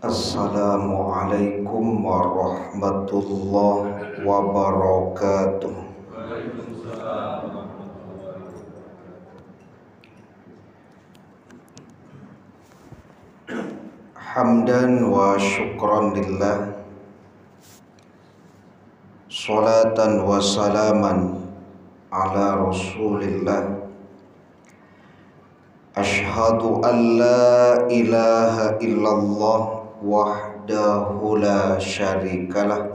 Assalamualaikum warahmatullahi wabarakatuh. Hamdan wa syukran lillah, salatan wa salaman ala rasulillah. Ashhadu an la ilaha illallah wahdahu la syarikalah,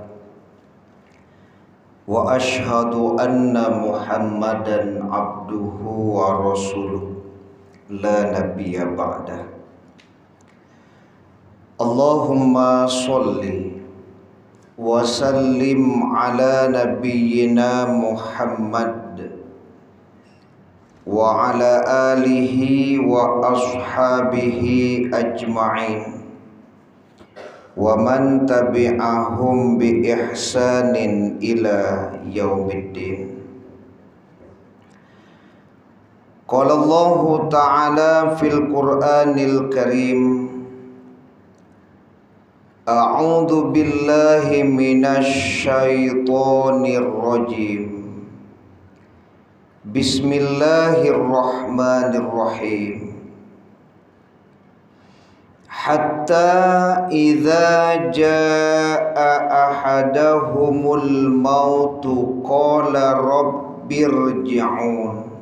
wa ashhadu anna Muhammadan abduhu wa rasuluh la nabiyya ba'dah. Allahumma sholli wa sallim ala nabiyyina Muhammad wa ala alihi wa ashabihi ajma'in wa man tabi'ahum bi ihsanin ila yaumiddin. Qala Allah ta'ala fil Qur'anil Karim, a'udzu billahi minasy syaithanir rajim. Bismillahirrahmanirrahim. Hatta idza jaa ahadahumul mautu qala rabbirji'un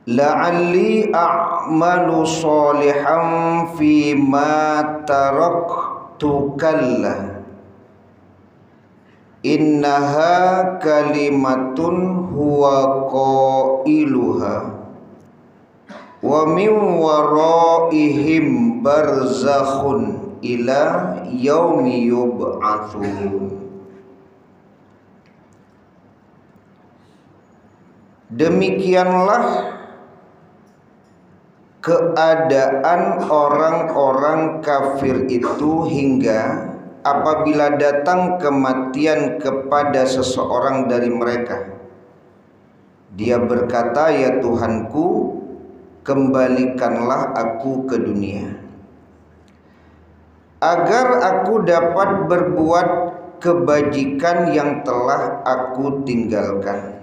la'alli a'malu sholihan fima taraktu kalla innaha kalimatun huwa qailuha wa min waraihim barzakhun ila yaumi yub'atsun. Demikianlah keadaan orang-orang kafir itu hingga apabila datang kematian kepada seseorang dari mereka, dia berkata, ya Tuhanku, kembalikanlah aku ke dunia agar aku dapat berbuat kebajikan yang telah aku tinggalkan.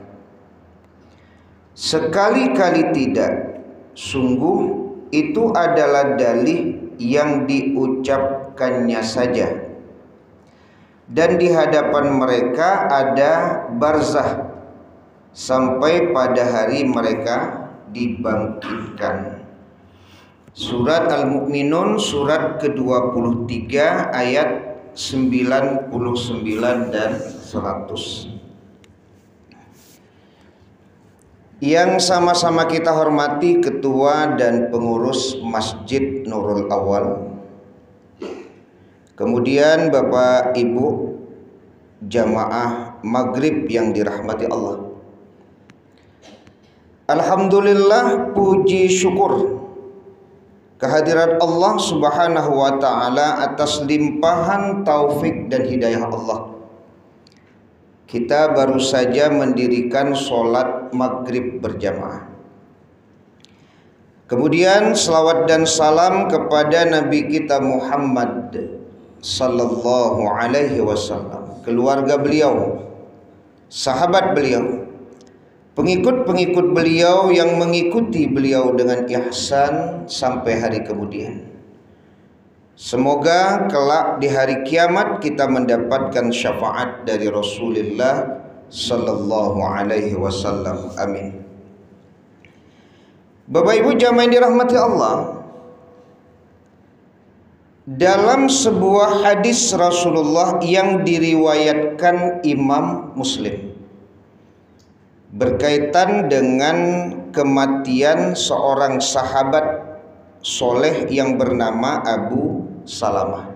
Sekali-kali tidak, sungguh itu adalah dalih yang diucapkannya saja, dan di hadapan mereka ada barzah sampai pada hari mereka dibangkitkan. Surat Al-Mu'minun surat ke-23 ayat 99 dan 100. Yang sama-sama kita hormati ketua dan pengurus Masjid Nurul Awal, kemudian Bapak Ibu jamaah maghrib yang dirahmati Allah. Alhamdulillah, puji syukur kehadirat Allah subhanahu wa ta'ala atas limpahan taufik dan hidayah Allah. Kita baru saja mendirikan sholat maghrib berjamaah. Kemudian salawat dan salam kepada Nabi kita Muhammad sallallahu alaihi wasallam, keluarga beliau, sahabat beliau, pengikut-pengikut beliau yang mengikuti beliau dengan ihsan sampai hari kemudian. Semoga kelak di hari kiamat kita mendapatkan syafaat dari Rasulullah sallallahu alaihi wasallam. Amin. Bapak Ibu jamaah yang dirahmati Allah, dalam sebuah hadis Rasulullah yang diriwayatkan Imam Muslim berkaitan dengan kematian seorang sahabat soleh yang bernama Abu Salamah.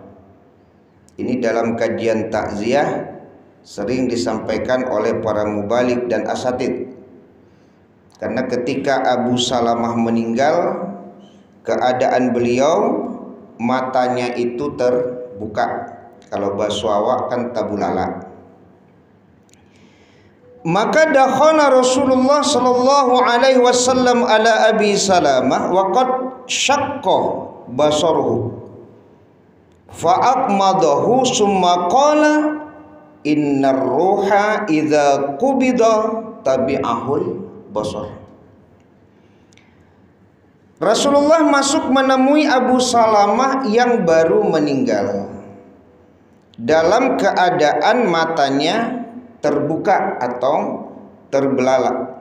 Ini dalam kajian takziah sering disampaikan oleh para mubalik dan asatid, karena ketika Abu Salamah meninggal, keadaan beliau matanya itu terbuka. Kalau bahasa awak kan tabulala. Maka dakhala Rasulullah sallallahu alaihi wasallam ala Abi Salamah wa qad syaqqa basaruhu. Fa'aqmadahu summa qala innar ruha idza qubida tabi'ahul basar. Rasulullah masuk menemui Abu Salamah yang baru meninggal dalam keadaan matanya terbuka atau terbelalak.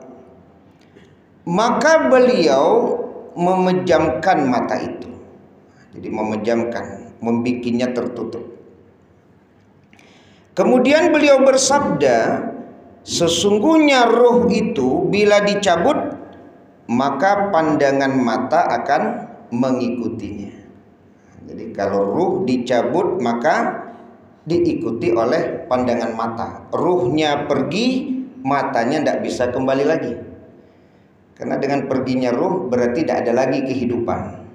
Maka beliau memejamkan mata itu. Jadi memejamkan, membikinnya tertutup. Kemudian beliau bersabda, sesungguhnya ruh itu bila dicabut maka pandangan mata akan mengikutinya. Jadi kalau ruh dicabut maka diikuti oleh pandangan mata. Ruhnya pergi, matanya tidak bisa kembali lagi. Karena dengan perginya ruh berarti tidak ada lagi kehidupan.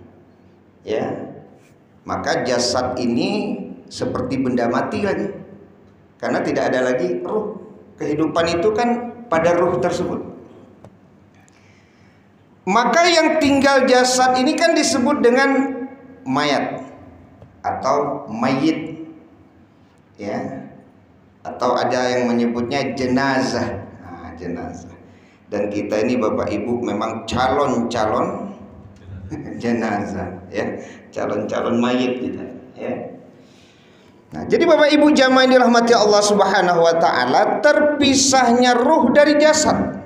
Ya, maka jasad ini seperti benda mati lagi. Karena tidak ada lagi ruh. Kehidupan itu kan pada ruh tersebut. Maka yang tinggal jasad ini kan disebut dengan mayat atau mayit, ya, atau ada yang menyebutnya jenazah. Nah, jenazah. Dan kita ini Bapak Ibu memang calon-calon jenazah, ya, calon-calon mayit kita, ya. Nah, jadi Bapak Ibu jamaah yang dirahmati Allah Subhanahu wa taala, terpisahnya ruh dari jasad.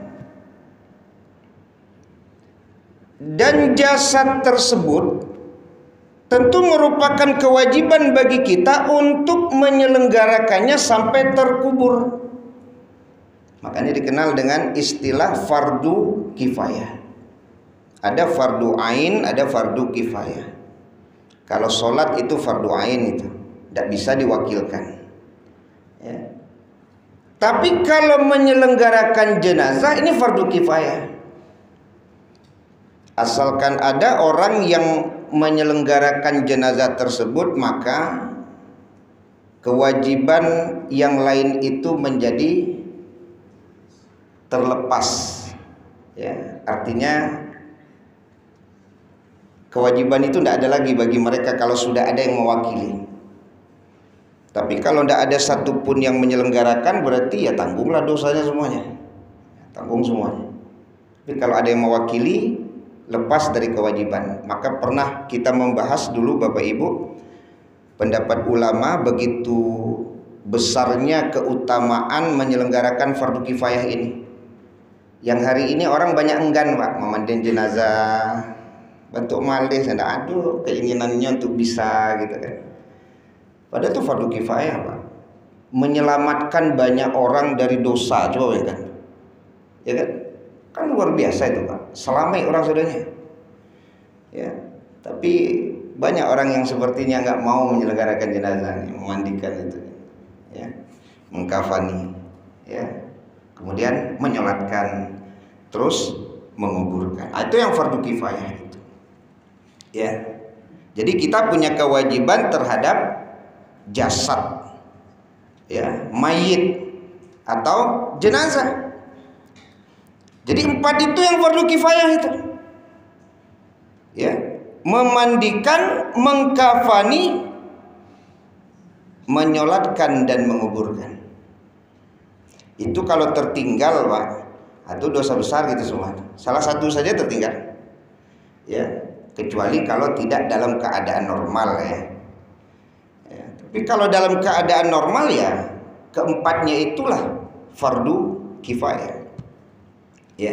Dan jasad tersebut tentu merupakan kewajiban bagi kita untuk menyelenggarakannya sampai terkubur. Makanya dikenal dengan istilah fardu kifayah. Ada fardu ain, ada fardu kifayah. Kalau sholat itu fardu ain, itu tidak bisa diwakilkan, ya. Tapi kalau menyelenggarakan jenazah ini fardu kifayah. Asalkan ada orang yang menyelenggarakan jenazah tersebut, maka kewajiban yang lain itu menjadi terlepas, ya. Artinya kewajiban itu tidak ada lagi bagi mereka kalau sudah ada yang mewakili. Tapi kalau tidak ada satupun yang menyelenggarakan, berarti ya tanggunglah dosanya semuanya, tanggung semuanya. Tapi kalau ada yang mewakili, lepas dari kewajiban. Maka pernah kita membahas dulu Bapak Ibu, pendapat ulama begitu besarnya keutamaan menyelenggarakan fardu kifayah ini. Yang hari ini orang banyak enggan Pak memandikan jenazah, bentuk malih, aduh keinginannya untuk bisa gitu kan. Padahal itu fardu kifayah Pak, menyelamatkan banyak orang dari dosa, coba ya kan, ya kan? Kan luar biasa itu Pak, selamai orang saudaranya, ya. Tapi banyak orang yang sepertinya nggak mau menyelenggarakan jenazah, memandikan itu, ya, mengkafani, ya, kemudian menyolatkan, terus menguburkan. Itu yang fardu kifayah itu, ya. Jadi kita punya kewajiban terhadap jasad, ya, mayit atau jenazah. Jadi 4 itu yang fardu kifayah itu, ya, memandikan, mengkafani, menyolatkan dan menguburkan. Itu kalau tertinggal Pak, itu dosa besar gitu semua. Salah satu saja tertinggal, ya, kecuali kalau tidak dalam keadaan normal, ya. Ya, tapi kalau dalam keadaan normal ya keempatnya itulah fardu kifayah. Ya.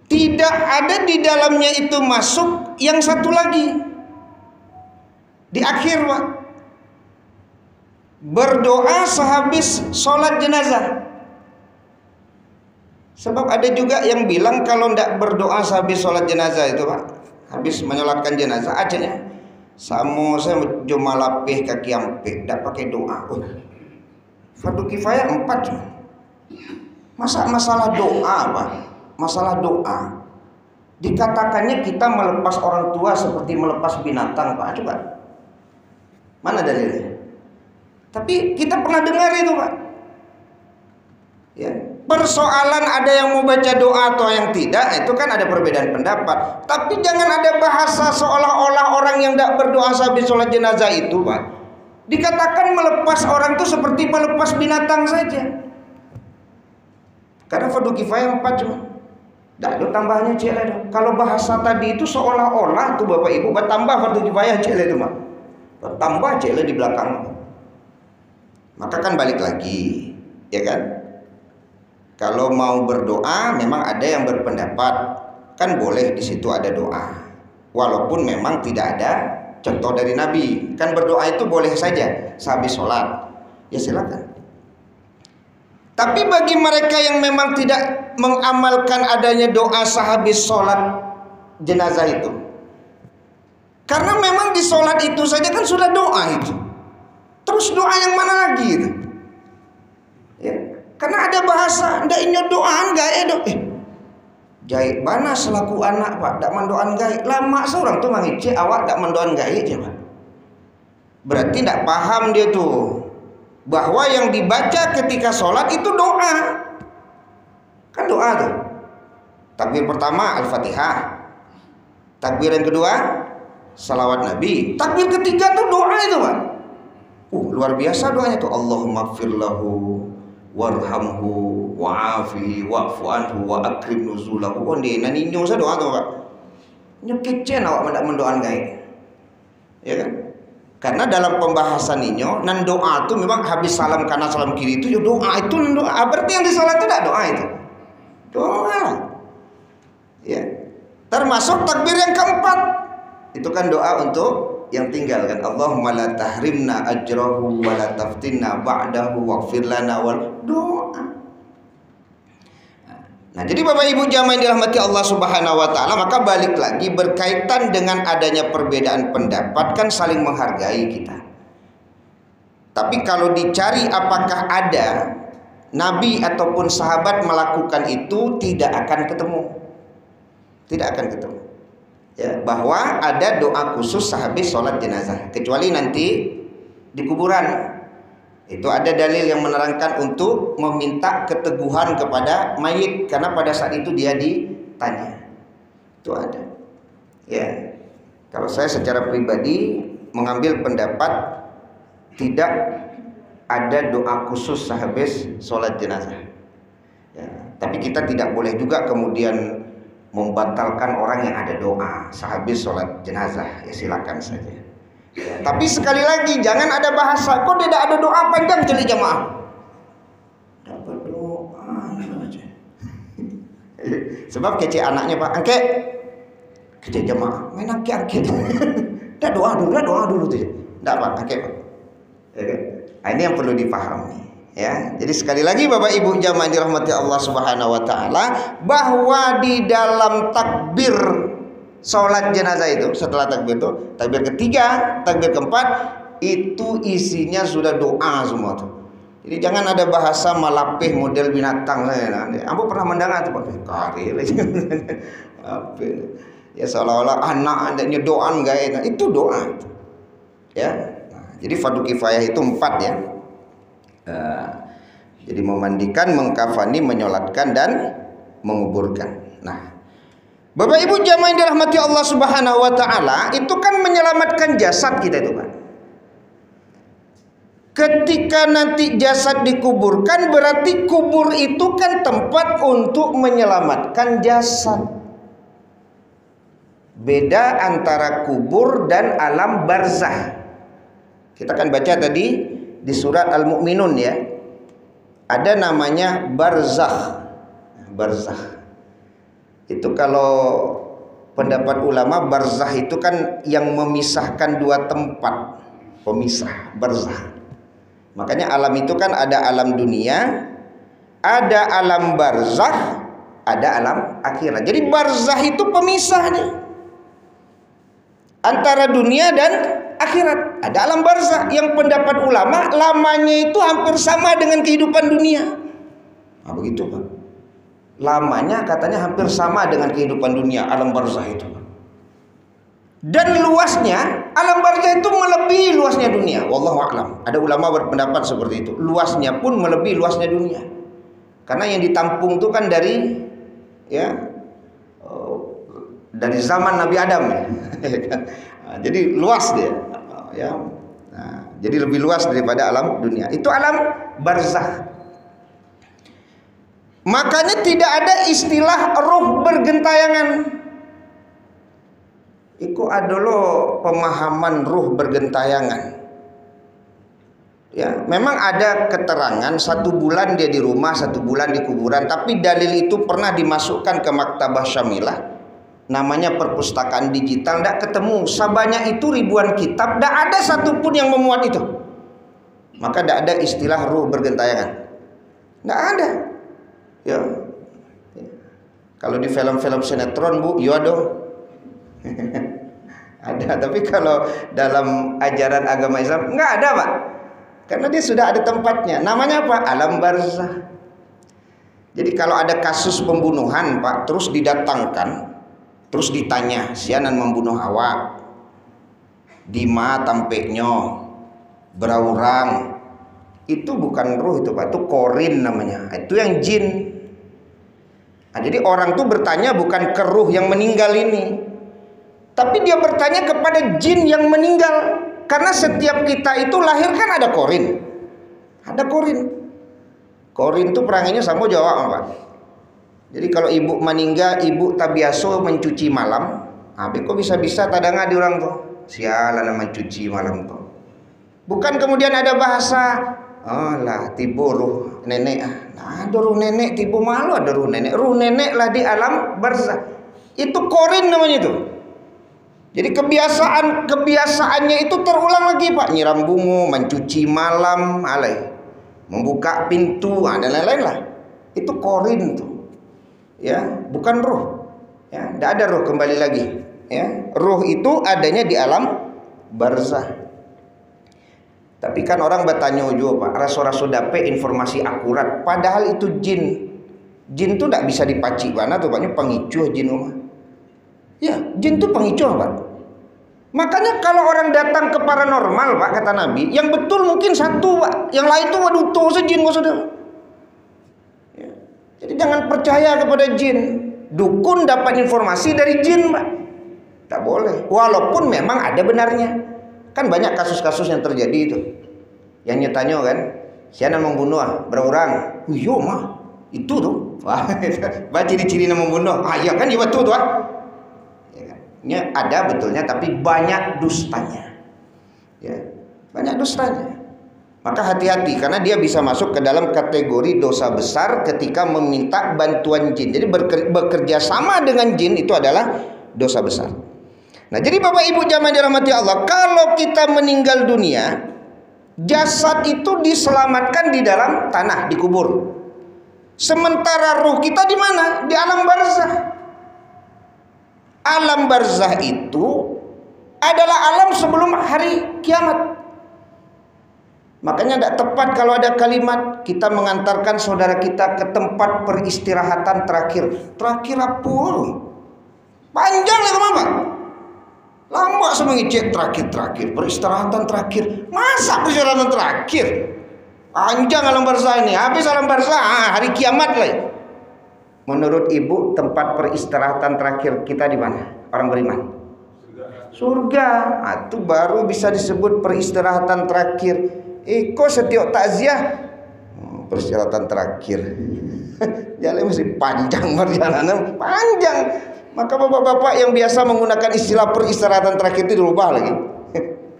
Tidak ada di dalamnya itu masuk yang satu lagi di akhir Pak, berdoa sehabis sholat jenazah. Sebab ada juga yang bilang kalau tidak berdoa sehabis sholat jenazah itu Pak, habis menyolatkan jenazah acanya samo saya cuma lapih kaki ampe, tidak pakai doa. Fardu kifayah 4. Masa masalah doa Pak, masalah doa dikatakannya kita melepas orang tua seperti melepas binatang Pak. Coba mana dalilnya? Tapi kita pernah dengar itu Pak, ya, Persoalan ada yang mau baca doa atau yang tidak, itu kan ada perbedaan pendapat. Tapi jangan ada bahasa seolah-olah orang yang tidak berdoa sehabis sholat jenazah itu, Pak, dikatakan melepas orang itu seperti melepas binatang saja. Karena fardu kifayah 4 cuma. Tidak ada tambahnya cile. Kalau bahasa tadi itu seolah-olah tuh Bapak Ibu bertambah fardu kifayah cile itu, Pak. Bertambah cile di belakang. Maka kan balik lagi, ya kan? Kalau mau berdoa, memang ada yang berpendapat kan boleh di situ ada doa, walaupun memang tidak ada contoh dari Nabi. Kan berdoa itu boleh saja sehabis sholat, ya silakan. Tapi bagi mereka yang memang tidak mengamalkan adanya doa sehabis sholat jenazah itu, karena memang di sholat itu saja kan sudah doa itu, terus doa yang mana lagi itu? Ya. Karena ada bahasa ndak inyo doaan gae do. Jai bana selaku anak Pak dak mendoan gae. Lama seorang tuh mangice awak dak mendoan gae aja Pak. Berarti ndak paham dia tuh bahwa yang dibaca ketika sholat itu doa. Kan doa tuh. Takbir pertama Al-Fatihah. Takbir yang kedua salawat Nabi. Takbir ketiga tuh doa itu Pak. Luar biasa doanya tuh. Allahumma gfirlahu warhamhu wa'afihi wa'fu anhu wa akrim nuzulahu. Onde naninyo sa doa tuh Pak. Nyekecen awak mendak mendoan gae. Ya kan? Karena dalam pembahasan ninyo nan doa itu memang habis salam kanan salam kiri itu doa itu nan doa. Berarti yang di salat itu tidak doa itu. Doa. Ya. Termasuk takbir yang keempat. Itu kan doa untuk yang tinggal kan. Allahumma la tahrimna ajrahu wa la taftinna ba'dahu waghfir lana wal doa. Nah, jadi Bapak Ibu jamaah yang dirahmati Allah Subhanahu wa taala, maka balik lagi berkaitan dengan adanya perbedaan pendapat kan saling menghargai kita. Tapi kalau dicari apakah ada nabi ataupun sahabat melakukan itu, tidak akan ketemu. Tidak akan ketemu. Ya, bahwa ada doa khusus sehabis sholat jenazah, kecuali nanti di kuburan. Itu ada dalil yang menerangkan untuk meminta keteguhan kepada mayit, karena pada saat itu dia ditanya. Itu ada. Ya, kalau saya secara pribadi mengambil pendapat tidak ada doa khusus sehabis sholat jenazah. Ya, tapi kita tidak boleh juga kemudian membatalkan orang yang ada doa sehabis sholat jenazah, ya silakan saja. Ya, tapi sekali lagi jangan ada bahasa kok tidak ada doa panjang jadi jamaah. Dapat doa aja. Sebab kece anaknya Pak angke kece jamaah main angke. Dah doa dulu tuh. Enggak Pak angke Pak. Ya, nah, ini yang perlu dipahami. Ya, jadi sekali lagi Bapak Ibu jamaah dirahmati Allah Subhanahu wa taala, bahwa di dalam takbir sholat jenazah itu, setelah takbir itu, takbir ketiga, takbir keempat, itu isinya sudah doa semua tuh. Jadi jangan ada bahasa malapih model binatang saya. Ambo pernah mendengar tuh Pak, kari apa ya seolah-olah anak adanya doan gae. Nah, itu doa itu. Ya. Nah, jadi fardu kifayah itu 4 ya. Jadi memandikan, mengkafani, menyolatkan dan menguburkan. Nah, Bapak Ibu jamaah yang dirahmati Allah Subhanahu wa taala, itu kan menyelamatkan jasad kita itu Pak. Ketika nanti jasad dikuburkan, berarti kubur itu kan tempat untuk menyelamatkan jasad. Beda antara kubur dan alam barzah. Kita kan baca tadi di surat Al-Mu'minun ya, ada namanya barzakh. Barzakh itu kalau pendapat ulama, barzakh itu kan yang memisahkan dua tempat, pemisah, barzakh. Makanya alam itu kan ada alam dunia, ada alam barzakh, ada alam akhirat. Jadi barzakh itu pemisahnya antara dunia dan akhirat. Ada alam barzakh yang pendapat ulama lamanya itu hampir sama dengan kehidupan dunia. Nah, begitu Pak. Lamanya katanya hampir sama dengan kehidupan dunia alam barzakh itu. Dan luasnya alam barzakh itu melebihi luasnya dunia. Wallahu a'lam. Ada ulama berpendapat seperti itu. Luasnya pun melebihi luasnya dunia. Karena yang ditampung itu kan dari dari zaman Nabi Adam ya. Jadi luas dia ya. Nah, jadi lebih luas daripada alam dunia. Itu alam barzakh. Makanya tidak ada istilah ruh bergentayangan. Iku adolo pemahaman ruh bergentayangan. Ya, memang ada keterangan 1 bulan dia di rumah, 1 bulan di kuburan. Tapi dalil itu pernah dimasukkan ke Maktabah Syamilah. Namanya perpustakaan digital, tidak ketemu. Sebanyak itu ribuan kitab, tidak ada satupun yang memuat itu. Maka tidak ada istilah ruh bergentayangan. Tidak ada. Ya. Kalau di film-film sinetron Bu, iya dong. Ada, tapi kalau dalam ajaran agama Islam nggak ada Pak. Karena dia sudah ada tempatnya. Namanya apa? Alam barzakh. Jadi kalau ada kasus pembunuhan Pak, terus didatangkan, terus ditanya, sianan membunuh Hawa, Dima tampeknya berorang, itu bukan ruh itu Pak, itu korin namanya, itu yang jin. Nah, jadi orang tuh bertanya bukan ke ruh yang meninggal ini, tapi dia bertanya kepada jin yang meninggal. Karena setiap kita itu lahir kan ada korin, ada korin. Korin itu peranginya sama Jawa Pak. Jadi kalau ibu meninggal, ibu tak biasa mencuci malam. Kok bisa-bisa tadanga di orang tuh. Sialan mencuci malam tuh. Bukan kemudian ada bahasa, oh lah tibu ruh nenek. Nah, ada ruh nenek tibu malu, ada ruh nenek. Ruh nenek lah di alam barzakh. Itu korin namanya itu. Jadi kebiasaannya itu terulang lagi Pak. Nyiram bunga, mencuci malam, membuka pintu, dan lain-lain lah. Itu korin tuh. Ya, bukan ruh. Ya, tidak ada ruh kembali lagi. Ya, ruh itu adanya di alam barzakh. Tapi kan orang bertanya juga Pak, raso-raso dapat informasi akurat. Padahal itu jin. Jin itu tidak bisa dipacik mana tuh Pak, pengicuh jin rumah. Ya, jin itu pengicuh Pak. Makanya kalau orang datang ke paranormal Pak, kata Nabi, yang betul mungkin satu Pak, yang lain tuh waduh tuh sejin saudara. Jadi jangan percaya kepada jin. Dukun dapat informasi dari jin Pak, tak boleh. Walaupun memang ada benarnya. Kan banyak kasus-kasus yang terjadi itu. Yang nyatanya kan, siapa membunuh berorang. Iya mah, itu tuh. Wah, ciri-ciri membunuh. Iya kan, iya betul tuh. Ya, ada betulnya, tapi banyak dustanya. Ya, banyak dustanya. Maka hati-hati, karena dia bisa masuk ke dalam kategori dosa besar ketika meminta bantuan jin. Jadi bekerja sama dengan jin itu adalah dosa besar. Nah, jadi Bapak Ibu jamaah dirahmati Allah, kalau kita meninggal dunia, jasad itu diselamatkan di dalam tanah, dikubur. Sementara ruh kita di mana? Di alam barzakh. Alam barzakh itu adalah alam sebelum hari kiamat. Makanya tidak tepat kalau ada kalimat kita mengantarkan saudara kita ke tempat peristirahatan terakhir. Terakhir apa? Panjang lah Pak. Lama semua ngecek terakhir peristirahatan terakhir. Masa peristirahatan terakhir? Panjang alam barzakh ini. Habis alam barzakh hari kiamat lah. Menurut ibu tempat peristirahatan terakhir kita di mana? Orang beriman. Surga. Itu baru bisa disebut peristirahatan terakhir. Kok setiap takziah persyaratan terakhir. Jalan masih panjang, perjalanan panjang. Maka bapak-bapak yang biasa menggunakan istilah peristirahatan terakhir itu dirubah lagi.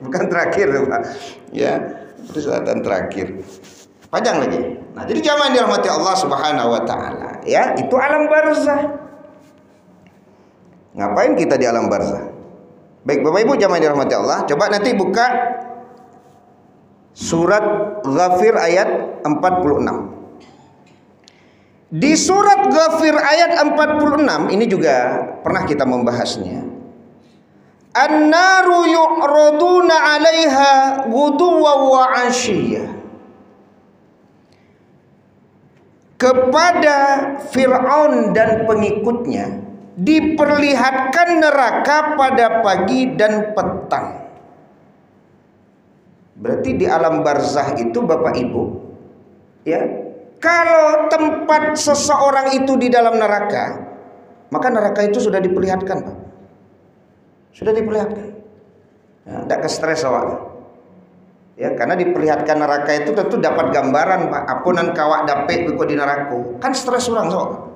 Bukan terakhir Pak. Ya, peristirahatan terakhir. Panjang lagi. Nah, jadi jamaah dirahmati Allah Subhanahu wa taala, ya, itu alam barzakh. Ngapain kita di alam barzakh? Baik, Bapak Ibu jamaah dirahmati Allah, coba nanti buka Surat Ghafir ayat 46. Di surat Ghafir ayat 46 ini juga pernah kita membahasnya. An-naru yu'raduna 'alaiha ghuduwwan wa 'ashiyya. Kepada Fir'aun dan pengikutnya diperlihatkan neraka pada pagi dan petang. Berarti di alam barzakh itu Bapak Ibu, ya, Kalau tempat seseorang itu di dalam neraka, maka neraka itu sudah diperlihatkan, Pak. Sudah diperlihatkan. Ya, tidak ke stres awak. Ya, karena diperlihatkan neraka itu tentu dapat gambaran, Pak. Apunan kawak dapet kok di neraka. Kan stres orang, so.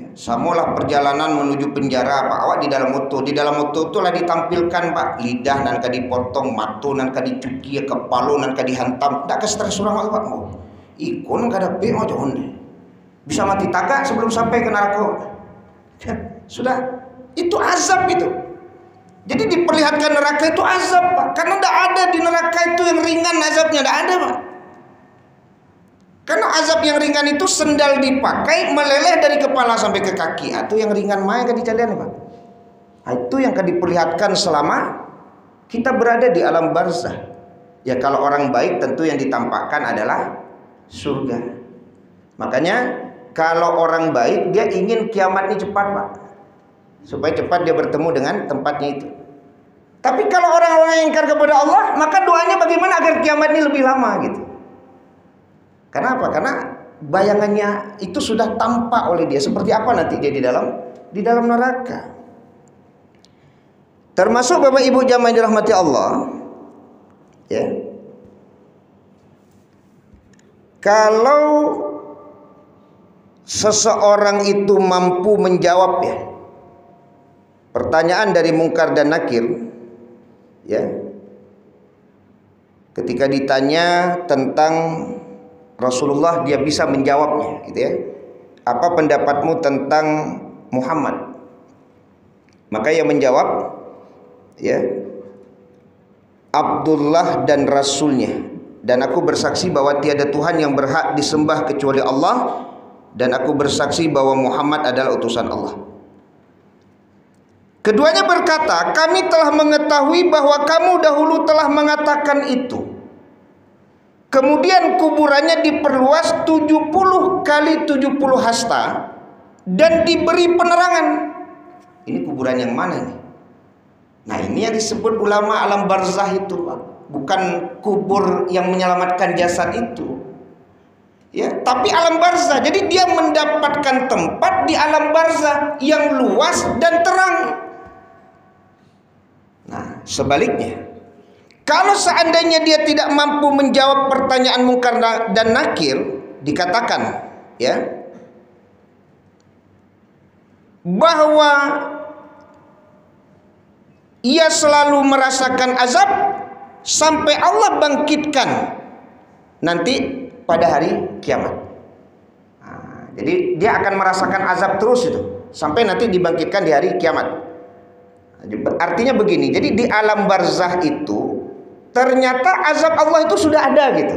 Ya, samulah perjalanan menuju penjara, Pak. Awak di dalam motor. Di dalam motor itulah ditampilkan, Pak. Lidah nan ka dipotong, mata nan ka dicuki, kepala nan ka dihantam. Tak ke stres orang, Pak. Oh, ikon kada pe mau johon. Bisa mati tagak sebelum sampai ke neraka. Ya, sudah. Itu azab itu. Jadi diperlihatkan neraka itu azab, Pak. Karena tidak ada di neraka itu yang ringan azabnya, tidak ada, Pak. Karena azab yang ringan itu sendal dipakai meleleh dari kepala sampai ke kaki. Itu yang ringan main kan dicalian, Pak. Itu yang akan diperlihatkan selama kita berada di alam barzah. Ya kalau orang baik tentu yang ditampakkan adalah surga. Makanya kalau orang baik dia ingin kiamat ini cepat, Pak. Supaya cepat dia bertemu dengan tempatnya itu. Tapi kalau orang-orang yang ingkar kepada Allah, maka doanya bagaimana agar kiamat ini lebih lama gitu. Kenapa? Karena bayangannya itu sudah tampak oleh dia seperti apa nanti dia di dalam neraka. Termasuk Bapak Ibu jamaah yang dirahmati Allah, ya. Kalau seseorang itu mampu menjawab ya pertanyaan dari Mungkar dan Nakir, ya, ketika ditanya tentang Rasulullah dia bisa menjawabnya, gitu ya. Apa pendapatmu tentang Muhammad? Maka ia menjawab, ya, Abdullah dan Rasulnya, dan aku bersaksi bahwa tiada Tuhan yang berhak disembah kecuali Allah, dan aku bersaksi bahwa Muhammad adalah utusan Allah. Keduanya berkata, kami telah mengetahui bahwa kamu dahulu telah mengatakan itu. Kemudian kuburannya diperluas 70 kali 70 hasta dan diberi penerangan. Ini kuburan yang mana nih? Nah ini yang disebut ulama alam barzah itu, Pak. Bukan kubur yang menyelamatkan jasad itu, ya, tapi alam barzah. Jadi dia mendapatkan tempat di alam barzah yang luas dan terang. Nah sebaliknya, kalau seandainya dia tidak mampu menjawab pertanyaan Mungkar dan Nakir, dikatakan, ya, bahwa ia selalu merasakan azab sampai Allah bangkitkan nanti pada hari kiamat. Nah, jadi dia akan merasakan azab terus itu sampai nanti dibangkitkan di hari kiamat. Artinya begini, jadi di alam barzah itu ternyata azab Allah itu sudah ada gitu.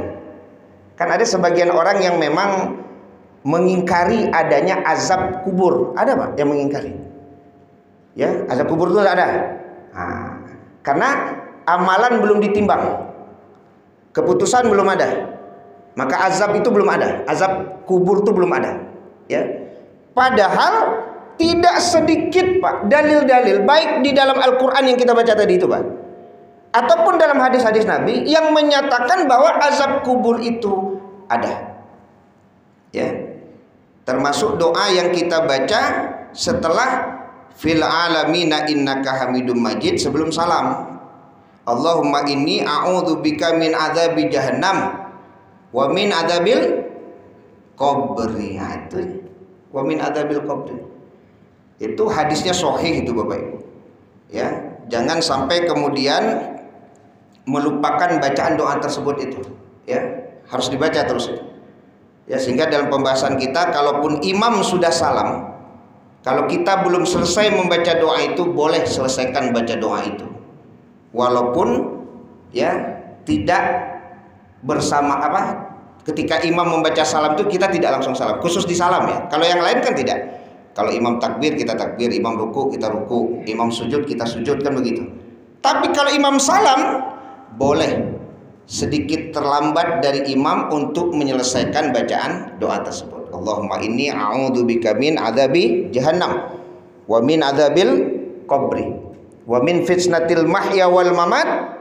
Kan ada sebagian orang yang memang mengingkari adanya azab kubur. Ada, Pak, yang mengingkari. Ya, azab kubur itu ada. Nah, karena amalan belum ditimbang, keputusan belum ada, maka azab itu belum ada. Azab kubur itu belum ada. Ya. Padahal tidak sedikit, Pak, dalil-dalil baik di dalam Al-Quran yang kita baca tadi itu, Pak, ataupun dalam hadis-hadis Nabi yang menyatakan bahwa azab kubur itu ada. Ya. Termasuk doa yang kita baca setelah fil alamina innaka hamidum majid sebelum salam. Allahumma inni a'udzubika min adzabi jahannam wa min adzabil qabri. Itu wa min adzabil qabri. Itu hadisnya sahih itu, Bapak Ibu. Ya, jangan sampai kemudian melupakan bacaan doa tersebut itu, ya, harus dibaca terus, ya, sehingga dalam pembahasan kita kalaupun imam sudah salam, kalau kita belum selesai membaca doa itu boleh selesaikan baca doa itu, walaupun ya tidak bersama ketika imam membaca salam itu kita tidak langsung salam, khusus di salam ya. Kalau yang lain kan tidak. Kalau imam takbir kita takbir, imam ruku kita ruku, imam sujud kita sujud, kan begitu. Tapi kalau imam salam boleh sedikit terlambat dari imam untuk menyelesaikan bacaan doa tersebut. Allahumma inni a'udzubika min adzabi jahannam wa min adzabil qabri wa min fitnatil mahya wal mamat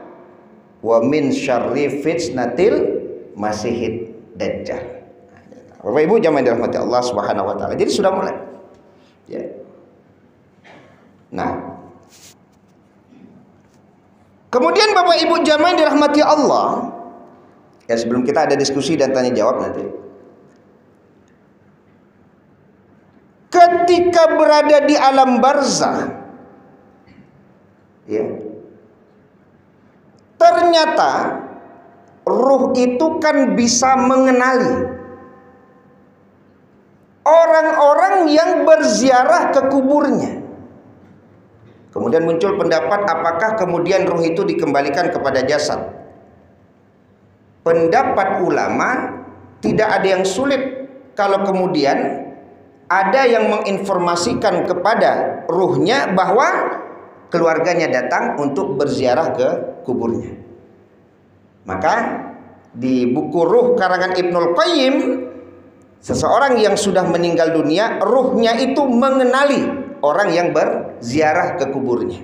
wa min syarri fitnatil masihid dajjal. Bapak Ibu jamaah yang dirahmati Allah Subhanahu wa taala. Jadi sudah mulai. Ya. Nah, kemudian Bapak Ibu jamaah yang dirahmati Allah, ya sebelum kita ada diskusi dan tanya jawab nanti. Ketika berada di alam barzakh, ya, ternyata ruh itu kan bisa mengenali orang-orang yang berziarah ke kuburnya. Kemudian muncul pendapat apakah kemudian ruh itu dikembalikan kepada jasad. Pendapat ulama tidak ada yang sulit kalau kemudian ada yang menginformasikan kepada ruhnya bahwa keluarganya datang untuk berziarah ke kuburnya. Maka di buku Ruh karangan Ibnul Qayyim, seseorang yang sudah meninggal dunia, ruhnya itu mengenali orang yang berziarah ke kuburnya.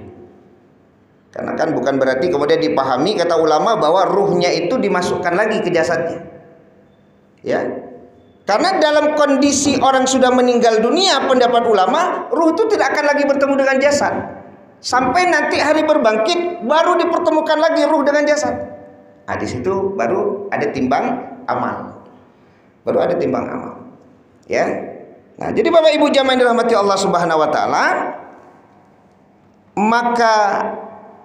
Karena kan bukan berarti kemudian dipahami kata ulama bahwa ruhnya itu dimasukkan lagi ke jasadnya. Ya. Karena dalam kondisi orang sudah meninggal dunia, pendapat ulama, ruh itu tidak akan lagi bertemu dengan jasad. Sampai nanti hari berbangkit baru dipertemukan lagi ruh dengan jasad. Nah, di situ baru ada timbang amal. Baru ada timbang amal. Ya. Nah, jadi Bapak Ibu jamaah yang dirahmati Allah Subhanahu wa taala, maka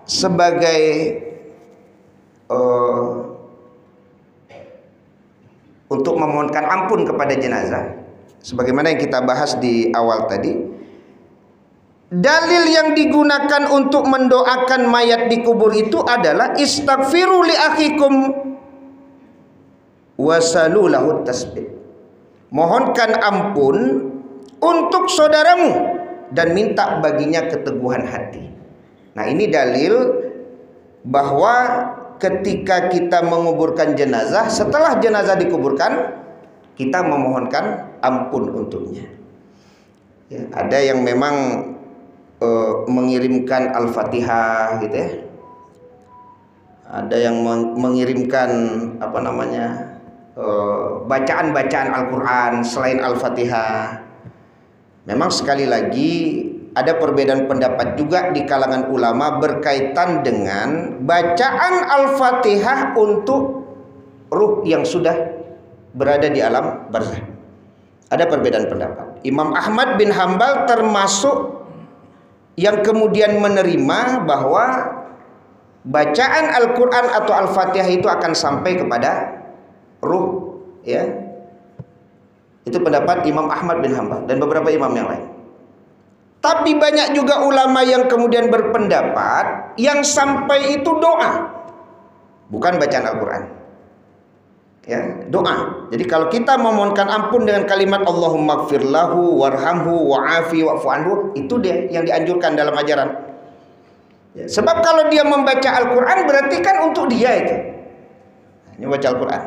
sebagai untuk memohonkan ampun kepada jenazah, sebagaimana yang kita bahas di awal tadi, dalil yang digunakan untuk mendoakan mayat di kubur itu adalah istaghfiru li akhikum wasalu lahu tasbih. Mohonkan ampun untuk saudaramu dan minta baginya keteguhan hati. Nah, ini dalil bahwa ketika kita menguburkan jenazah, setelah jenazah dikuburkan, kita memohonkan ampun untuknya. Ya, ada yang memang mengirimkan Al-Fatihah gitu ya. Ada yang mengirimkan apa namanya, bacaan-bacaan Al-Quran selain Al-Fatihah. Memang sekali lagi ada perbedaan pendapat juga di kalangan ulama berkaitan dengan bacaan Al-Fatihah untuk ruh yang sudah berada di alam barzakh. Ada perbedaan pendapat. Imam Ahmad bin Hambal termasuk yang kemudian menerima bahwa bacaan Al-Quran atau Al-Fatihah itu akan sampai kepada ruh, ya. Itu pendapat Imam Ahmad bin Hambal dan beberapa imam yang lain. Tapi banyak juga ulama yang kemudian berpendapat yang sampai itu doa, bukan bacaan Al-Quran. Ya, doa. Jadi kalau kita memohonkan ampun dengan kalimat Allahumma gfir lahu warhamhu wa'afi wa'fu anhu, itu dia yang dianjurkan dalam ajaran. Ya, sebab kalau dia membaca Al-Quran berarti kan untuk dia itu. Ini baca Al-Quran.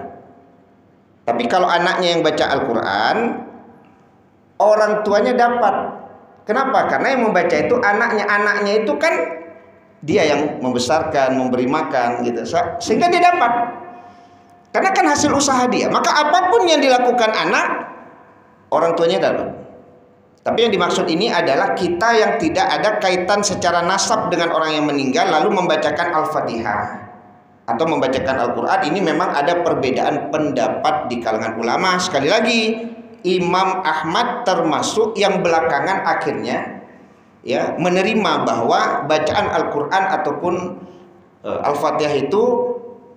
Tapi kalau anaknya yang baca Al-Quran, orang tuanya dapat. Kenapa? Karena yang membaca itu anaknya itu kan dia yang membesarkan, memberi makan gitu. Sehingga dia dapat. Karena kan hasil usaha dia. Maka apapun yang dilakukan anak, orang tuanya dapat. Tapi yang dimaksud ini adalah kita yang tidak ada kaitan secara nasab dengan orang yang meninggal lalu membacakan Al-Fatihah atau membacakan Al-Quran. Ini memang ada perbedaan pendapat di kalangan ulama. Sekali lagi, Imam Ahmad termasuk yang belakangan akhirnya ya menerima bahwa bacaan Al-Quran ataupun Al-Fatihah itu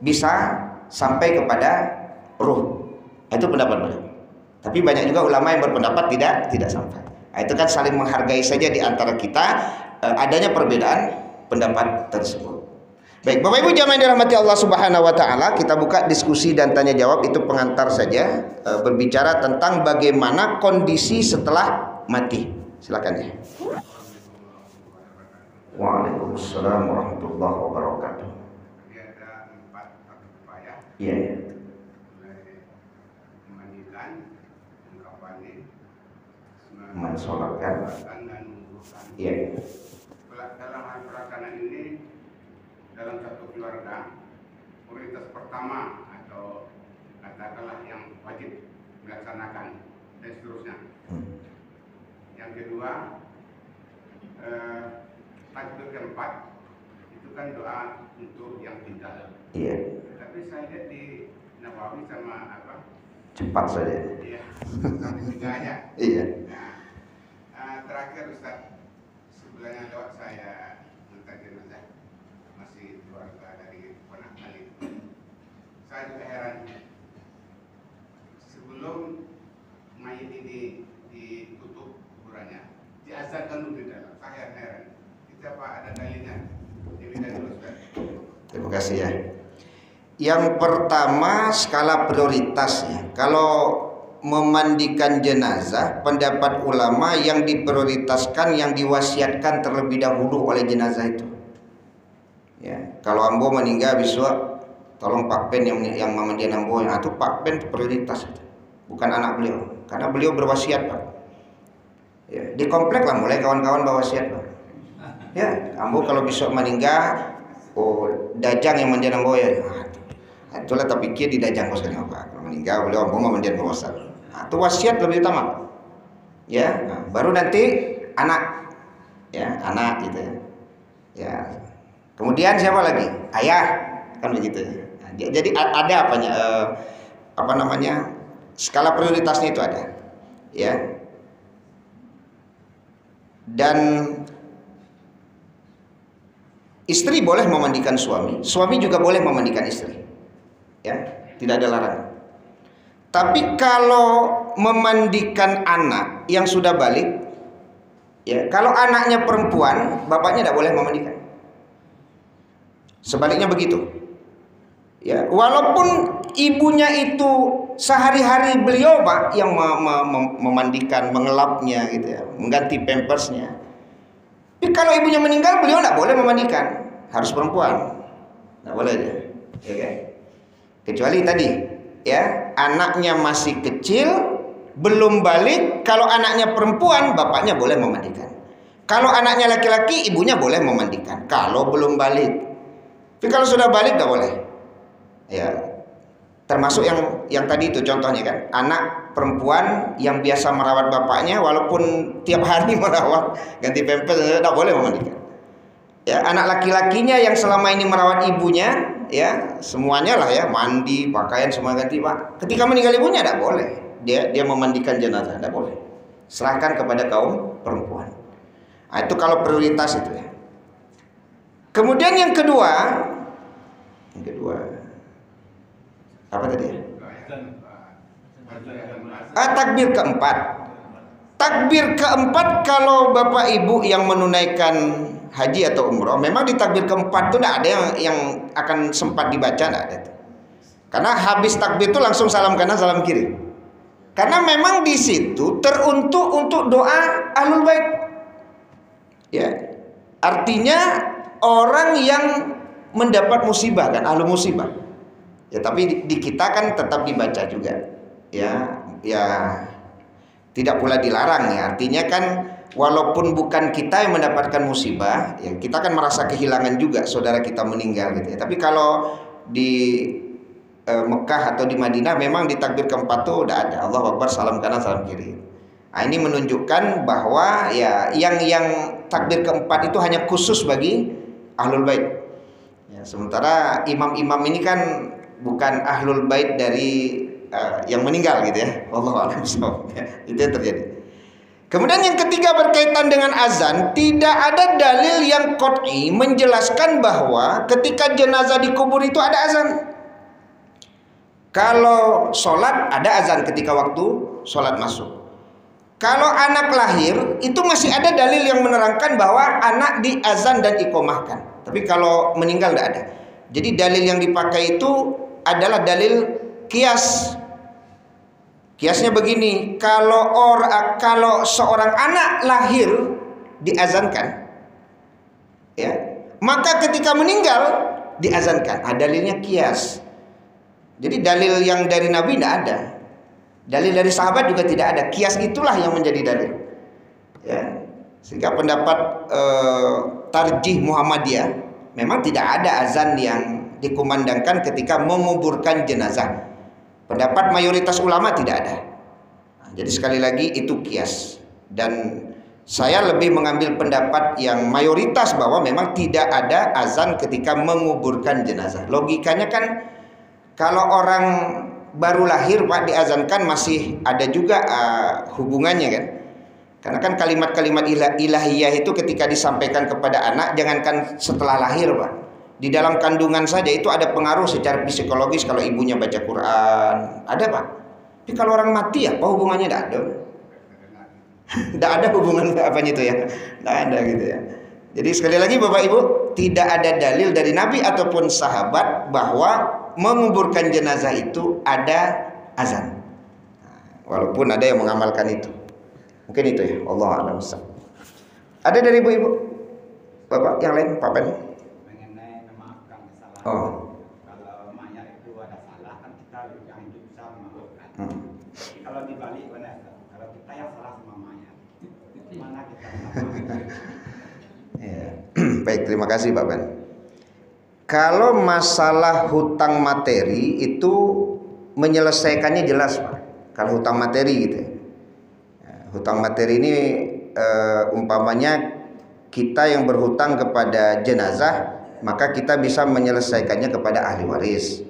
bisa sampai kepada ruh. Itu pendapat beliau. Tapi banyak juga ulama yang berpendapat tidak sampai. Nah, itu kan saling menghargai saja di antara kita, adanya perbedaan pendapat tersebut. Baik, Bapak Ibu jamaah yang dirahmati Allah Subhanahu wa taala, kita buka diskusi dan tanya jawab, itu pengantar saja, berbicara tentang bagaimana kondisi setelah mati. Silakan ya. Waalaikumsalam warahmatullahi wabarakatuh. Iya. Mensolatkan. Iya. Dalam hal pelaksanaan ini, dalam satu keluarga, prioritas pertama atau katakanlah yang wajib melaksanakan dan seterusnya. Yang kedua, takbir keempat itu kan doa untuk yang tinggal. Iya. Tapi saya lihat di Nawawi sama apa? Cepat saja. Iya. Sampai 3 aja. Iya. Nah, terakhir Ustaz, sebelumnya lewat saya minta jenazah masih keluarga dari ponakan itu. Saya juga heran. Sebelum mayat ini ditutup kuburannya, diazankan dulu di dalam. Saya heran. Itu apa ada dalilnya? Diminta dulu Ustaz. Terima kasih ya. Yang pertama, skala prioritas ya. Kalau memandikan jenazah, pendapat ulama yang diprioritaskan, yang diwasiatkan terlebih dahulu oleh jenazah itu. Ya, kalau ambo meninggal besok, tolong Pak Pen yang memandikan ambo. Nah, itu Pak Pen prioritas, bukan anak beliau, karena beliau berwasiat Pak. Ya, di komplek lah mulai kawan-kawan berwasiat Pak. Ya, ambo kalau besok meninggal, dajang yang mandikan ambo ya. Nah, itulah tak pikir di dajang kos kalian Pak. Kalau meninggal beliau ambo memandikan bawasat. Nah, itu wasiat lebih utama. Ya, nah, baru nanti anak, ya anak gitu ya. Ya. Kemudian siapa lagi? Ayah, kan begitu ya. Nah, jadi ada apanya? Apa namanya? Skala prioritasnya itu ada, ya. Dan istri boleh memandikan suami, suami juga boleh memandikan istri, ya, tidak ada larangan. Tapi kalau memandikan anak yang sudah balik, ya, kalau anaknya perempuan, bapaknya tidak boleh memandikan. Sebaliknya begitu. Ya, walaupun ibunya itu sehari-hari beliau Pak yang memandikan, mengelapnya gitu ya, mengganti pampersnya. Tapi kalau ibunya meninggal beliau tidak boleh memandikan, harus perempuan. Tidak boleh ya. Ya kan? Kecuali tadi ya, anaknya masih kecil, belum balik. Kalau anaknya perempuan, bapaknya boleh memandikan. Kalau anaknya laki-laki, ibunya boleh memandikan. Kalau belum balik. Tapi kalau sudah balik tidak boleh. Ya, termasuk yang tadi itu contohnya kan, anak perempuan yang biasa merawat bapaknya, walaupun tiap hari merawat, ganti pampers, tidak boleh memandikan. Ya, anak laki-lakinya yang selama ini merawat ibunya, ya semuanya lah ya, mandi, pakaian semua ganti Pak. Ketika meninggal ibunya tidak boleh dia memandikan jenazah, tidak boleh. Serahkan kepada kaum perempuan. Nah, itu kalau prioritas itu ya. Kemudian yang kedua apa tadi ya? Takbir keempat. Takbir keempat kalau bapak ibu yang menunaikan haji atau umroh, memang di takbir keempat itu tidak ada yang akan sempat dibaca, tidak ada itu. Karena habis takbir itu langsung salam kanan salam kiri. Karena memang di situ teruntuk untuk doa ahlul bait. Ya, artinya orang yang mendapat musibah kan, ahlu musibah. Ya, tapi di kita kan tetap dibaca juga. Ya, tidak pula dilarang ya. Artinya kan walaupun bukan kita yang mendapatkan musibah, ya kita kan merasa kehilangan juga saudara kita meninggal gitu ya. Tapi kalau di Mekah atau di Madinah memang di takbir keempat tuh udah ada Allahu Akbar, salam kanan salam kiri. Nah, ini menunjukkan bahwa ya yang takbir keempat itu hanya khusus bagi ahlul bait. Ya, sementara imam-imam ini kan bukan ahlul bait dari yang meninggal gitu ya. Wallahu a'lam bishawab. Itu yang terjadi. Kemudian yang ketiga berkaitan dengan azan, tidak ada dalil yang qat'i menjelaskan bahwa ketika jenazah dikubur itu ada azan. Kalau sholat ada azan ketika waktu sholat masuk. Kalau anak lahir itu masih ada dalil yang menerangkan bahwa anak diazan dan iqomahkan. Tapi kalau meninggal tidak ada. Jadi dalil yang dipakai itu adalah dalil kias. Kiasnya begini, kalau seorang anak lahir diazankan, ya, maka ketika meninggal diazankan. Dalilnya kias. Jadi dalil yang dari Nabi tidak ada, dalil dari sahabat juga tidak ada. Kias itulah yang menjadi dalil. Ya, sehingga pendapat tarjih Muhammadiyah memang tidak ada azan yang dikumandangkan ketika menguburkan jenazah. Pendapat mayoritas ulama tidak ada. Jadi sekali lagi itu kias, dan saya lebih mengambil pendapat yang mayoritas bahwa memang tidak ada azan ketika menguburkan jenazah. Logikanya kan kalau orang baru lahir Pak diazankan masih ada juga hubungannya kan. Karena kan kalimat-kalimat ilahiyah itu ketika disampaikan kepada anak, jangankan setelah lahir Pak, di dalam kandungan saja itu ada pengaruh secara psikologis. Kalau ibunya baca Quran, ada Pak. Tapi kalau orang mati apa hubungannya? Tidak ada. Tidak ada hubungan apanya itu ya. Tidak ada gitu ya. Jadi sekali lagi Bapak Ibu, tidak ada dalil dari Nabi ataupun sahabat bahwa menguburkan jenazah itu ada azan. Walaupun ada yang mengamalkan itu. Mungkin itu ya, Allah a'lam. Ada dari ibu-ibu? Bapak yang lain, Pak Ben? Mengenai memaafkan kesalahan. Oh. Kalau mayat itu ada salah kan kita yang hidup bisa memaafkan. Tapi kalau dibalik benar, kalau kita yang salah sama mayat, mana kita memaafkan? Ya. Baik, terima kasih Pak Ben. Kalau masalah hutang materi itu menyelesaikannya jelas Pak. Kalau hutang materi gitu ya. Hutang materi ini umpamanya kita yang berhutang kepada jenazah, maka kita bisa menyelesaikannya kepada ahli waris.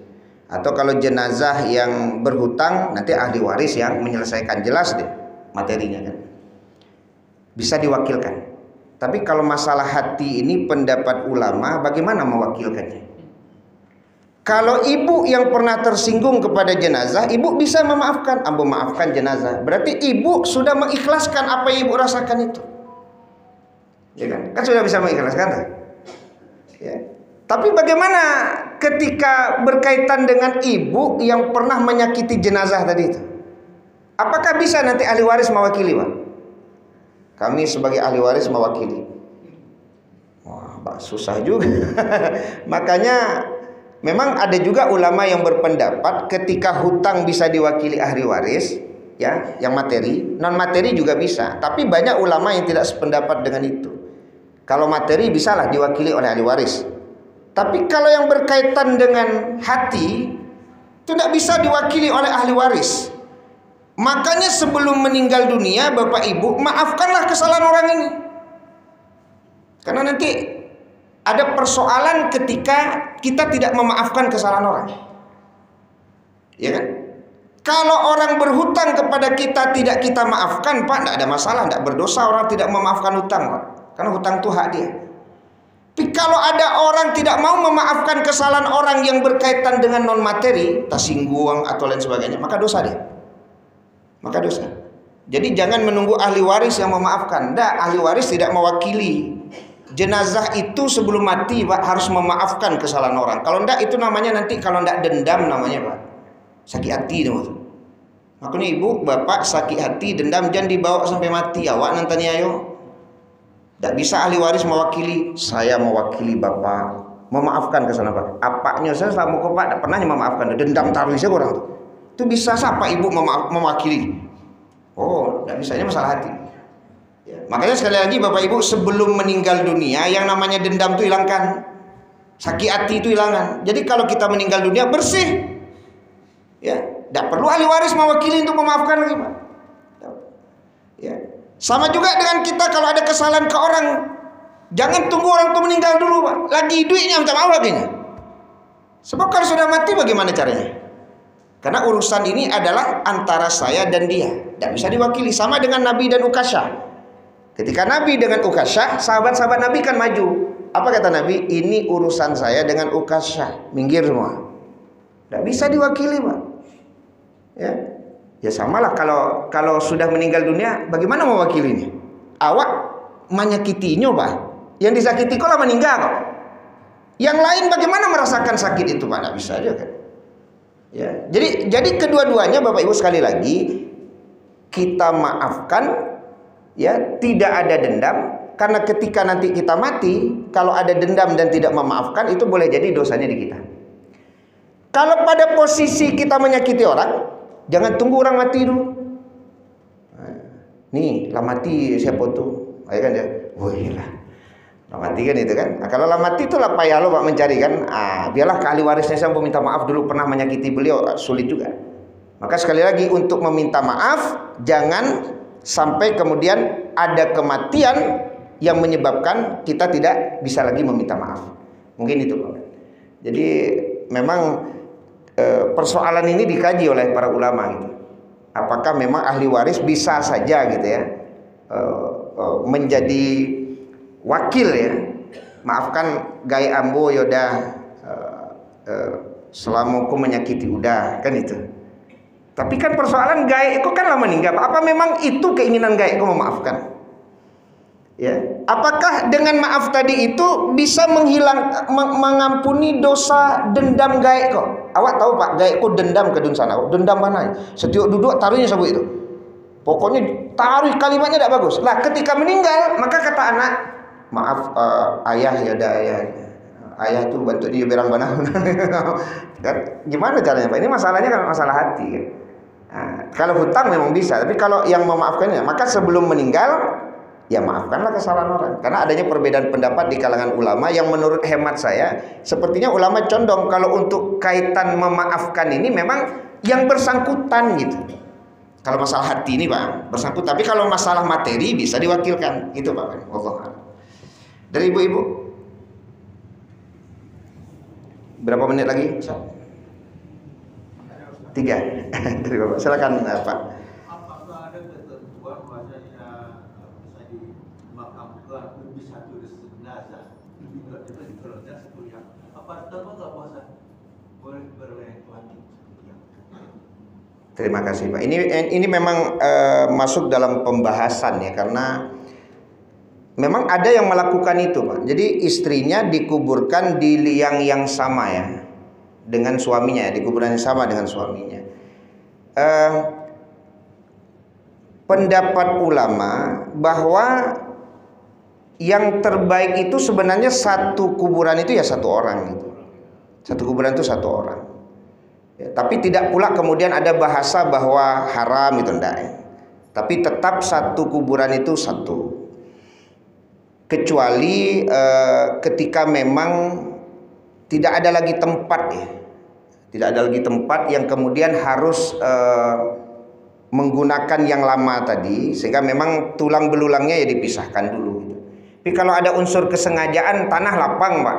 Atau kalau jenazah yang berhutang, nanti ahli waris yang menyelesaikan. Jelas deh materinya kan. Bisa diwakilkan. Tapi kalau masalah hati ini pendapat ulama bagaimana mewakilkannya? Kalau ibu yang pernah tersinggung kepada jenazah, ibu bisa memaafkan, ambo maafkan jenazah. Berarti ibu sudah mengikhlaskan apa yang ibu rasakan itu. Ya kan? Kan sudah bisa mengikhlaskan. Ya. Tapi bagaimana ketika berkaitan dengan ibu yang pernah menyakiti jenazah tadi itu? Apakah bisa nanti ahli waris mewakili, Pak? Kami sebagai ahli waris mewakili. Wah, Pak, susah juga. Makanya memang ada juga ulama yang berpendapat ketika hutang bisa diwakili ahli waris, ya, yang materi, non materi juga bisa. Tapi banyak ulama yang tidak sependapat dengan itu. Kalau materi bisalah diwakili oleh ahli waris. Tapi kalau yang berkaitan dengan hati itu tidak bisa diwakili oleh ahli waris. Makanya sebelum meninggal dunia, Bapak Ibu, maafkanlah kesalahan orang ini. Karena nanti ada persoalan ketika kita tidak memaafkan kesalahan orang. Ya kan? Kalau orang berhutang kepada kita tidak kita maafkan, Pak, tidak ada masalah, tidak berdosa orang tidak memaafkan hutang, Pak. Karena hutang itu hak dia. Tapi kalau ada orang tidak mau memaafkan kesalahan orang yang berkaitan dengan non materi, tersinggung atau lain sebagainya, maka dosa dia. Maka dosa. Jadi jangan menunggu ahli waris yang memaafkan. Tidak, ahli waris tidak mewakili. Jenazah itu sebelum mati Pak harus memaafkan kesalahan orang. Kalau tidak itu namanya nanti kalau tidak dendam namanya Pak. Sakit hati namanya. Makanya ibu, bapak sakit hati, dendam, jangan dibawa sampai mati. Awak nanti ayo. Tidak bisa ahli waris mewakili. Saya mewakili bapak memaafkan kesalahan bapak. Apaknya saya selama bapak tidak pernah memaafkan. Dendam taruh saya kurang tuh. Itu bisa siapa ibu mewakili? Oh, tidak bisa, ini masalah hati. Ya. Makanya sekali lagi Bapak Ibu, sebelum meninggal dunia yang namanya dendam itu hilangkan, sakit hati itu hilangkan. Jadi kalau kita meninggal dunia bersih, ya, tidak perlu ahli waris mewakili untuk memaafkan lagi, Pak. Ya. Sama juga dengan kita kalau ada kesalahan ke orang, jangan tunggu orang itu meninggal dulu, Pak. Lagi duitnya minta maaf lagi. Sebab kalau sudah mati bagaimana caranya? Karena urusan ini adalah antara saya dan dia, tidak bisa diwakili. Sama dengan Nabi dan Ukasyah. Ketika Nabi dengan Ukasyah, sahabat-sahabat Nabi kan maju. Apa kata Nabi? Ini urusan saya dengan Ukasyah. Minggir semua. Tidak bisa diwakili, Pak. Ya, ya samalah kalau sudah meninggal dunia, bagaimana mewakilinya? Awak menyakitinya, Pak. Yang disakiti kok lah meninggal kok. Yang lain bagaimana merasakan sakit itu, Pak? Tidak bisa aja kan. Ya, jadi kedua-duanya Bapak Ibu sekali lagi kita maafkan, ya, tidak ada dendam, karena ketika nanti kita mati kalau ada dendam dan tidak memaafkan itu boleh jadi dosanya di kita. Kalau pada posisi kita menyakiti orang, jangan tunggu orang mati dulu. Nih, lah mati siapa tuh? Ayo kan dia, wih lah. Mati kan itu kan. Nah, kalau lah mati itu lah payah lo Pak mencari kan. Biarlah ke ahli warisnya saya mau minta maaf dulu pernah menyakiti beliau, sulit juga. Maka sekali lagi untuk meminta maaf jangan sampai kemudian ada kematian yang menyebabkan kita tidak bisa lagi meminta maaf. Mungkin itu Pak. Jadi memang persoalan ini dikaji oleh para ulama gitu. Apakah memang ahli waris bisa saja gitu ya menjadi wakil ya. Maafkan gai ambo yoda selama aku menyakiti udah kan itu. Tapi kan persoalan gai itu kan lama meninggal. Apa memang itu keinginan gai aku memaafkan? Ya, apakah dengan maaf tadi itu bisa mengampuni dosa dendam gaek kok? Awak tahu Pak, gaekku dendam ke dun sana. Dendam mana? Setiap duduk taruhnya sabuk itu. Pokoknya taruh kalimatnya tidak bagus. Lah ketika meninggal maka kata anak, maaf ayah ya dah ayah. Ayah itu bantu dia berang mana? Gimana caranya Pak? Ini masalahnya kan masalah hati. Kan? Nah, kalau hutang memang bisa, tapi kalau yang memaafkannya, maka sebelum meninggal ya maafkanlah kesalahan orang. Karena adanya perbedaan pendapat di kalangan ulama yang menurut hemat saya sepertinya ulama condong kalau untuk kaitan memaafkan ini memang yang bersangkutan gitu. Kalau masalah hati ini Pak bersangkutan, tapi kalau masalah materi bisa diwakilkan. Itu Pak. Allah. Dari ibu-ibu berapa menit lagi? 3. Dari Bapak. Silakan Pak. Apakah ada ketentuan bahasanya bisa dimakamkan lebih satu jenazah lebih dari keluarga satu yang apa terdapat nggak bahasa boleh berlari? Terima kasih Pak. Ini memang masuk dalam pembahasan ya, karena memang ada yang melakukan itu Pak. Jadi istrinya dikuburkan di liang yang sama ya dengan suaminya, di kuburan yang sama dengan suaminya. Pendapat ulama bahwa yang terbaik itu sebenarnya satu kuburan itu ya satu orang gitu. Satu kuburan itu satu orang. Ya, tapi tidak pula kemudian ada bahasa bahwa haram itu enggak ya. Tapi tetap satu kuburan itu satu. Kecuali ketika memang tidak ada lagi tempat ya. Tidak ada lagi tempat yang kemudian harus menggunakan yang lama tadi, sehingga memang tulang belulangnya ya dipisahkan dulu gitu. Tapi kalau ada unsur kesengajaan tanah lapang Pak,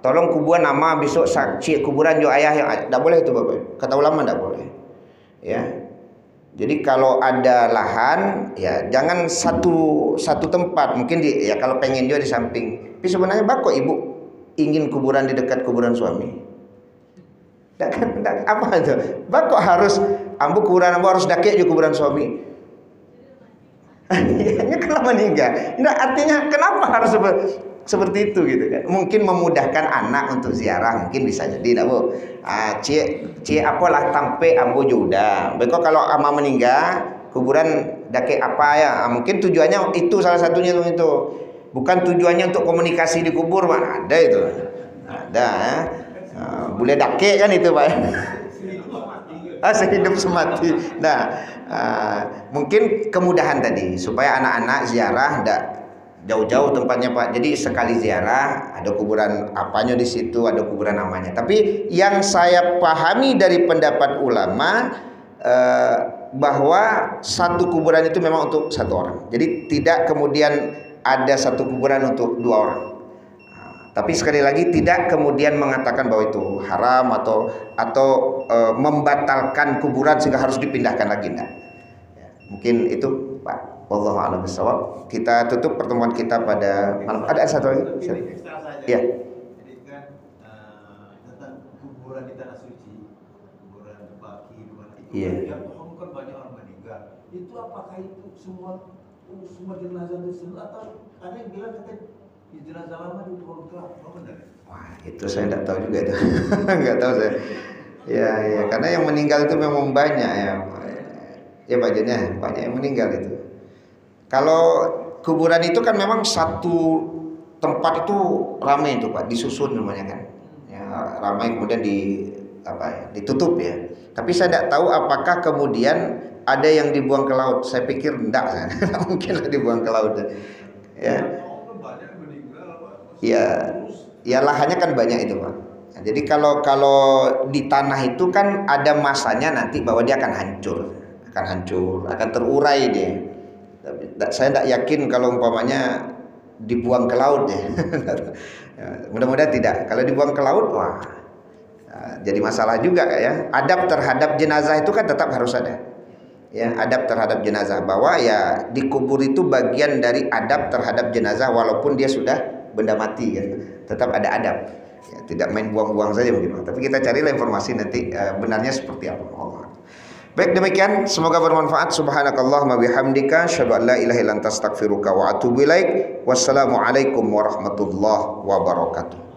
tolong kuburan nama besok saksi kuburan jo ayah yang tidak boleh itu Bapak. Kata ulama tidak boleh. Ya. Jadi kalau ada lahan ya jangan satu tempat, mungkin ya kalau pengen juga di samping. Tapi sebenarnya kok ibu ingin kuburan di dekat kuburan suami? Apa itu? Kok harus ambu kuburan ambu harus dakek juga kuburan suami? Ya kalau meninggal. Nah, artinya kenapa harus seperti itu gitu kan? Mungkin memudahkan anak untuk ziarah, mungkin bisa jadi, Bu. Cie apalah tampe ambu juga. Beko kalau ama meninggal kuburan dakek apa ya? Mungkin tujuannya itu salah satunya itu. Bukan tujuannya untuk komunikasi di kubur, mana ada itu. Ada ya. Boleh dake kan itu Pak. Sehidup semati. Nah, mungkin kemudahan tadi supaya anak-anak ziarah tidak jauh-jauh tempatnya Pak. Jadi sekali ziarah ada kuburan apanya di situ, ada kuburan namanya. Tapi yang saya pahami dari pendapat ulama bahwa satu kuburan itu memang untuk satu orang. Jadi tidak kemudian ada satu kuburan untuk dua orang. Tapi sekali lagi tidak kemudian mengatakan bahwa itu haram atau membatalkan kuburan sehingga harus dipindahkan lagi, enggak. Ya, mungkin itu Pak. Wallahu a'lam bishawab. Kita tutup pertemuan kita pada malam. Ada satu lagi? Iya. Jadi kan tentang kuburan di tanah suci, kuburan baki di mana itu yang bohong kan banyak orang meninggal. Itu apakah itu semua jenazah itu atau ada yang bilang katanya jenazah lama di ruang gelap, benar? Wah, itu saya tidak tahu juga itu. Enggak tahu saya. Ya, karena yang meninggal itu memang banyak ya. Ya banyak yang meninggal itu. Kalau kuburan itu kan memang satu tempat itu ramai itu Pak, disusun namanya kan. Ya, ramai kemudian ditutup ya. Tapi saya tidak tahu apakah kemudian ada yang dibuang ke laut. Saya pikir enggak, mungkin dibuang ke laut. Ya. Ya lahannya kan banyak itu Pak. Nah, jadi kalau di tanah itu kan ada masanya nanti bahwa dia akan hancur, akan terurai dia. Tapi saya tidak yakin kalau umpamanya dibuang ke laut ya. Mudah-mudahan tidak. Kalau dibuang ke laut, wah, jadi masalah juga ya. Adab terhadap jenazah itu kan tetap harus ada. Ya, adab terhadap jenazah, bahwa ya dikubur itu bagian dari adab terhadap jenazah walaupun dia sudah benda mati ya. Tetap ada adab. Ya, tidak main buang-buang saja begitu. Tapi kita carilah informasi nanti benarnya seperti apa. Allah. Baik, demikian, semoga bermanfaat. Subhanakallahumma bihamdika asyhadu an la ilaha illa anta astaghfiruka wa atubu ilaik. Wassalamualaikum warahmatullahi wabarakatuh.